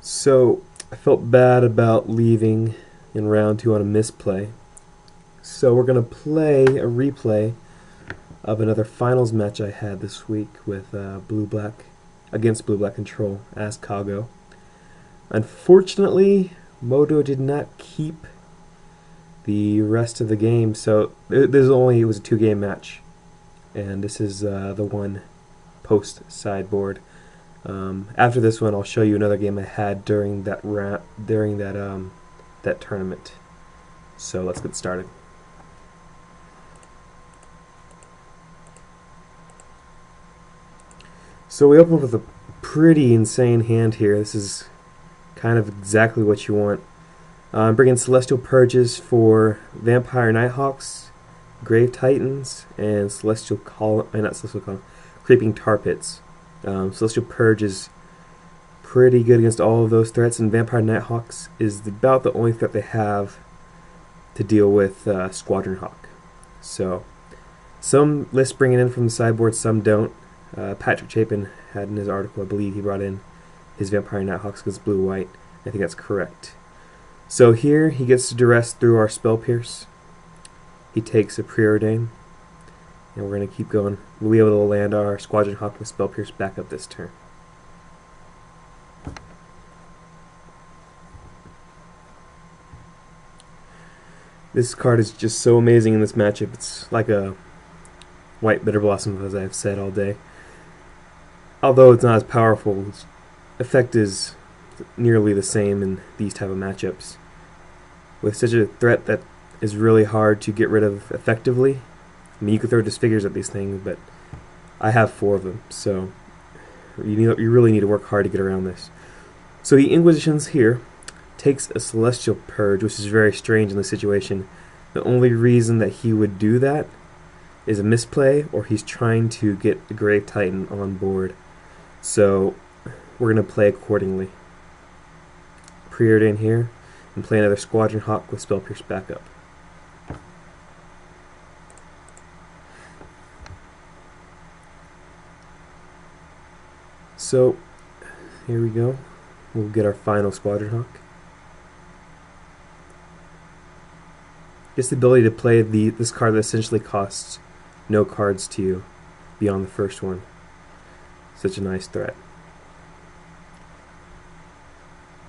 So I felt bad about leaving in round 2 on a misplay. So we're going to play a replay of another finals match I had this week with Blue Black against Blue Black Control as Cawgo. Unfortunately, Moto did not keep the rest of the game, so it was a 2-game match, and this is the one post sideboard. After this one, I'll show you another game I had during that that tournament. So let's get started. So we open with a pretty insane hand here. This is kind of exactly what you want. I'm bringing Celestial Purges for Vampire Nighthawks, Grave Titans, and Creeping Tar Pits. Celestial Purge is pretty good against all of those threats, and Vampire Nighthawks is about the only threat they have to deal with Squadron Hawk. So some lists bring it in from the sideboard, some don't. Patrick Chapin had in his article, I believe he brought in his Vampire Nighthawks against blue-white. I think that's correct. So here he gets to duress through our Spell Pierce. He takes a Preordain, and we're going to keep going. We'll be able to land our Squadron Hawk with Spell Pierce back up this turn. This card is just so amazing in this matchup. It's like a White Bitter Blossom, as I've said all day. Although it's not as powerful, its effect is nearly the same in these type of matchups. With such a threat that is really hard to get rid of effectively. I mean, you could throw Disfigures at these things, but I have 4 of them, so you really need to work hard to get around this. So he Inquisitions here, takes a Celestial Purge, which is very strange in this situation. The only reason that he would do that is a misplay, or he's trying to get the Grave Titan on board. So we're going to play accordingly. Preordain here, and play another Squadron Hawk with Spell Pierce backup. So here we go. We'll get our final Squadron Hawk. Gets the ability to play this card that essentially costs no cards to you beyond the first one. Such a nice threat.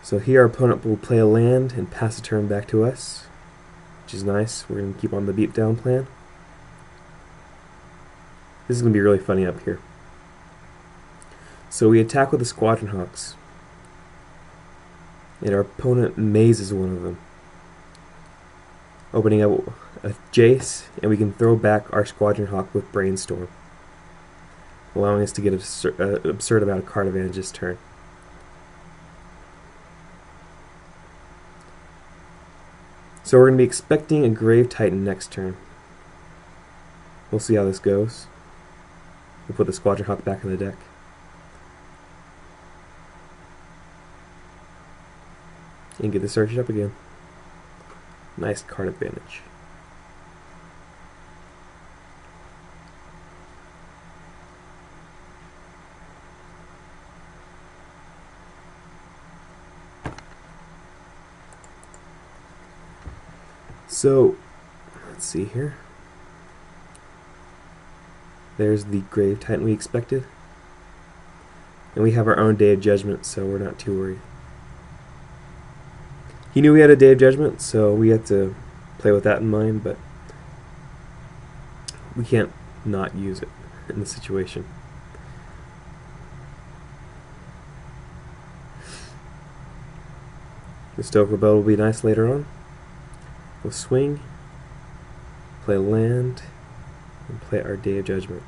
So here our opponent will play a land and pass the turn back to us, which is nice. We're going to keep on the beatdown plan. This is going to be really funny up here. So we attack with the Squadron Hawks, and our opponent mazes one of them, opening up a Jace, and we can throw back our Squadron Hawk with Brainstorm, allowing us to get an absurd amount of card advantage this turn. So we're going to be expecting a Grave Titan next turn. We'll see how this goes. We'll put the Squadron Hawk back in the deck. And get the search up again. Nice card advantage. So, let's see here. There's the Grave Titan we expected. And we have our own Day of Judgment, so we're not too worried. He knew we had a Day of Judgment, so we had to play with that in mind, but we can't not use it in the situation. The Stoke Rebel will be nice later on. We'll swing, play land, and play our Day of Judgment.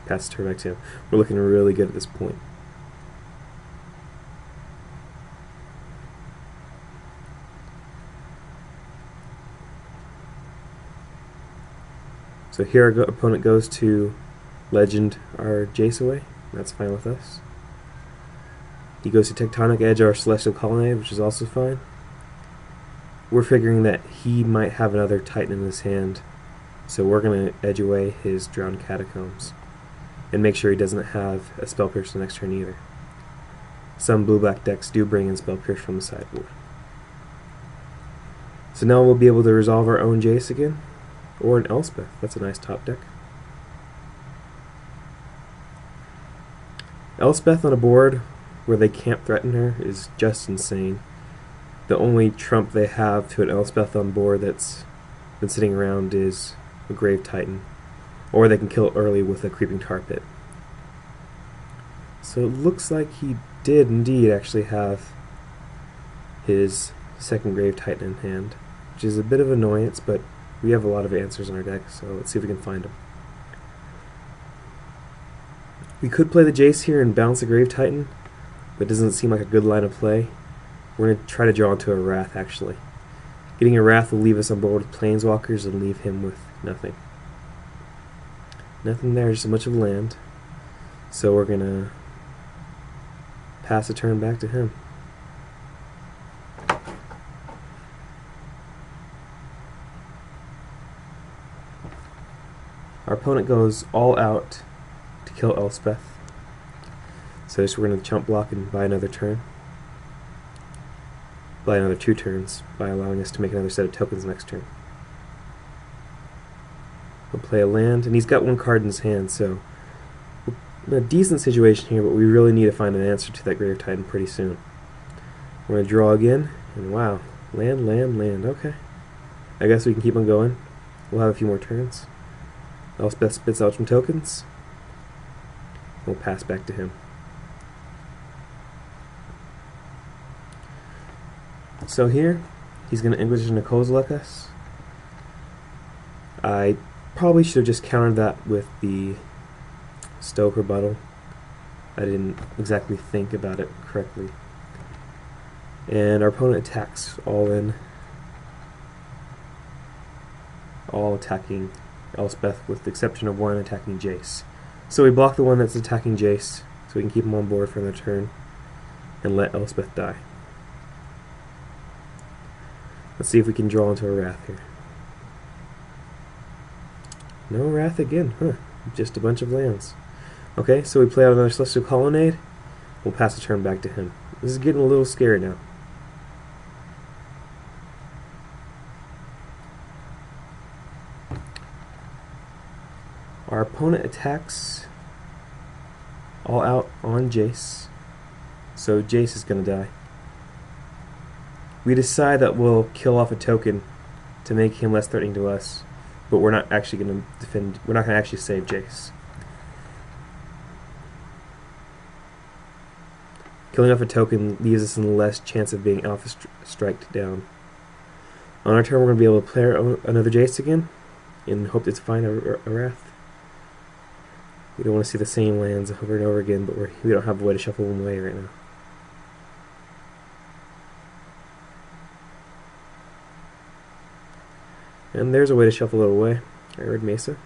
Pass the turn back to him. We're looking really good at this point. So here our opponent goes to Legend our Jace away. That's fine with us. He goes to Tectonic Edge our Celestial Colonnade, which is also fine. We're figuring that he might have another Titan in his hand, so we're going to edge away his Drowned Catacombs. and make sure he doesn't have a Spell Pierce next turn either. Some blue-black decks do bring in Spell Pierce from the sideboard. So now we'll be able to resolve our own Jace again, or an Elspeth. That's a nice top deck. Elspeth on a board where they can't threaten her is just insane. The only trump they have to an Elspeth on board that's been sitting around is a Grave Titan, or they can kill it early with a Creeping Tar Pit. So it looks like he did indeed actually have his second Grave Titan in hand, which is a bit of annoyance, but we have a lot of answers in our deck, so let's see if we can find them. We could play the Jace here and bounce a Grave Titan, but it doesn't seem like a good line of play. We're going to try to draw into a Wrath, actually. Getting a Wrath will leave us on board with Planeswalkers and leave him with nothing. Nothing there, just a bunch of land. So we're going to pass the turn back to him. Our opponent goes all out to kill Elspeth. So we're going to chump block and buy another turn. Buy another 2 turns by allowing us to make another set of tokens next turn. We'll play a land, and he's got 1 card in his hand, so we're in a decent situation here, but we really need to find an answer to that Grave Titan pretty soon. We're going to draw again, and wow, land, land, land, okay. I guess we can keep on going. We'll have a few more turns. Elspeth spits out some tokens. We'll pass back to him. So here, he's going to Inquisition of Kozilek us. I probably should have just countered that with the Stoke Rebuttal. I didn't exactly think about it correctly. And our opponent attacks all in. All attacking Elspeth with the exception of 1 attacking Jace. So we block the one that's attacking Jace so we can keep him on board for another turn and let Elspeth die. Let's see if we can draw into a Wrath here. No Wrath again, huh? Just a bunch of lands. Okay, so we play out another Celestial Colonnade. We'll pass the turn back to him. This is getting a little scary now. Our opponent attacks all out on Jace. So Jace is going to die. We decide that we'll kill off a token to make him less threatening to us, but we're not actually going to defend, we're not going to actually save Jace. Killing off a token leaves us in less chance of being alpha striked down. On our turn we're going to be able to play another Jace again, and hope to find a Wrath. We don't want to see the same lands over and over again, but we don't have a way to shuffle them away right now. And there's a way to shuffle it away. Arid Mesa.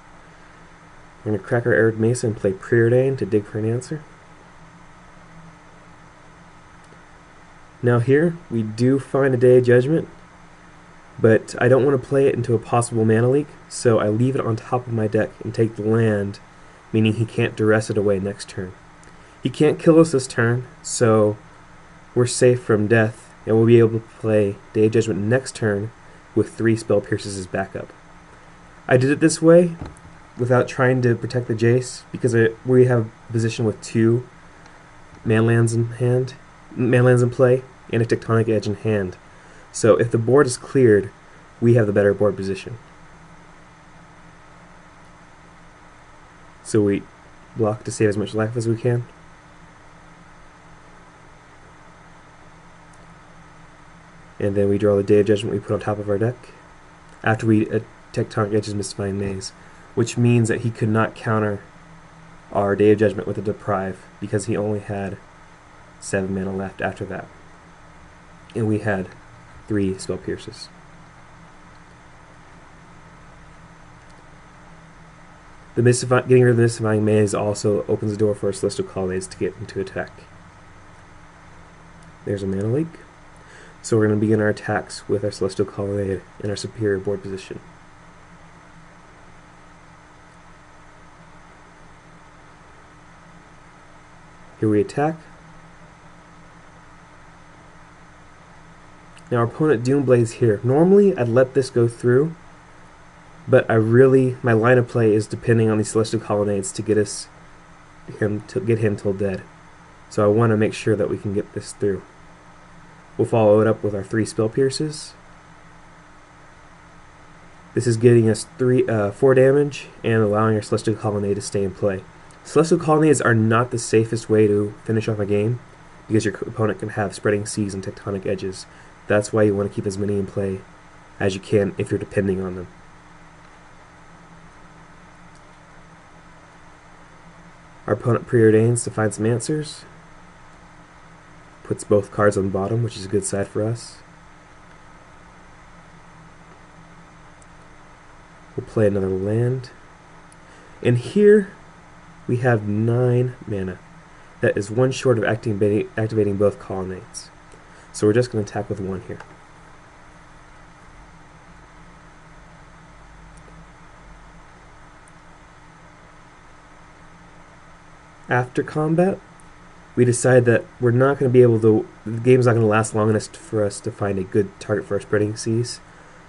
We're going to crack our Arid Mesa and play Preordain to dig for an answer. Now here, we do find a Day of Judgment, but I don't want to play it into a possible mana leak, so I leave it on top of my deck and take the land, meaning he can't duress it away next turn. He can't kill us this turn, so we're safe from death, and we'll be able to play Day of Judgment next turn with 3 Spell Pierces as backup. I did it this way without trying to protect the Jace because we have a position with 2 manlands in play and a Tectonic Edge in hand. So if the board is cleared, we have the better board position. So we block to save as much life as we can. And then we draw the Day of Judgment we put on top of our deck. After we Tectonic Edge's Mystifying Maze, which means that he could not counter our Day of Judgment with a Deprive because he only had 7 mana left after that. And we had 3 Spell Pierces. Getting rid of the Mystifying Maze also opens the door for our Celestial Colonnades to get into attack. There's a mana leak. So we're going to begin our attacks with our Celestial Colonnade in our superior board position. Here we attack. Now our opponent Doomblades here. Normally I'd let this go through, but my line of play is depending on these Celestial Colonnades to get him till dead. So I want to make sure that we can get this through. We'll follow it up with our 3 Spell Pierces. This is getting us 4 damage and allowing our Celestial Colonnade to stay in play. Celestial Colonnades are not the safest way to finish off a game because your opponent can have Spreading Seas and Tectonic Edges. That's why you want to keep as many in play as you can if you're depending on them. Our opponent preordains to find some answers. Puts both cards on the bottom, which is a good side for us. We'll play another land. And here we have 9 mana. That is 1 short of activating both colonnades. So we're just going to attack with 1 here. After combat, we decide that we're not going to be able to, the game's not going to last long enough for us to find a good target for our Spreading Seas,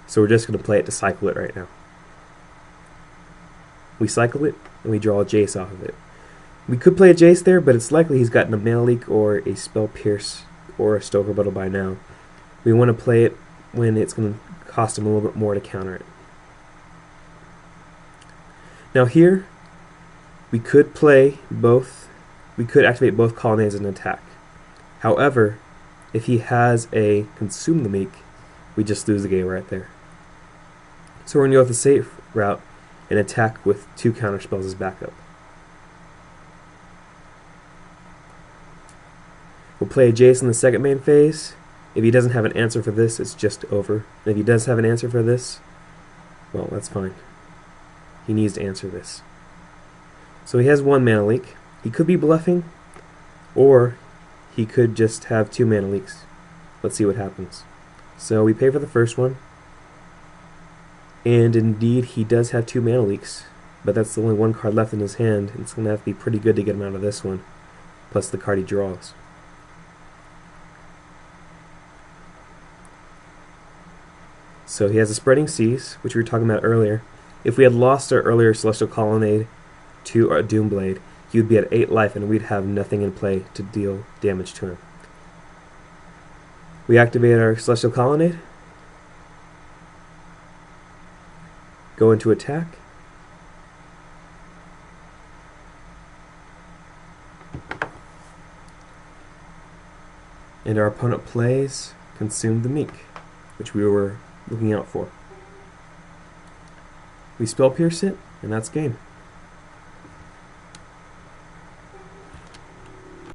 so we're just going to play it to cycle it right now. We cycle it, and we draw a Jace off of it. We could play a Jace there, but it's likely he's gotten a Mana Leak or a Spell Pierce or a Stoke Rebuttal by now. We want to play it when it's going to cost him a little bit more to counter it. Now here, we could activate both colonnades and attack. However, if he has a Consume the Meek, we just lose the game right there. So we're going to go with the safe route and attack with 2 counter spells as backup. We'll play a Jace in the second main phase. If he doesn't have an answer for this, it's just over. And if he does have an answer for this, well, that's fine. He needs to answer this. So he has 1 Mana Leak. He could be bluffing, or he could just have 2 Mana Leaks. Let's see what happens. So we pay for the first one, and indeed he does have 2 Mana Leaks, but that's the only 1 card left in his hand, and it's going to have to be pretty good to get him out of this one, plus the card he draws. So he has a Spreading Seas, which we were talking about earlier. If we had lost our earlier Celestial Colonnade to our Doomblade, he would be at 8 life and we'd have nothing in play to deal damage to him. We activate our Celestial Colonnade, go into attack, and our opponent plays Consume the Meek, which we were looking out for. We Spell Pierce it, and that's game.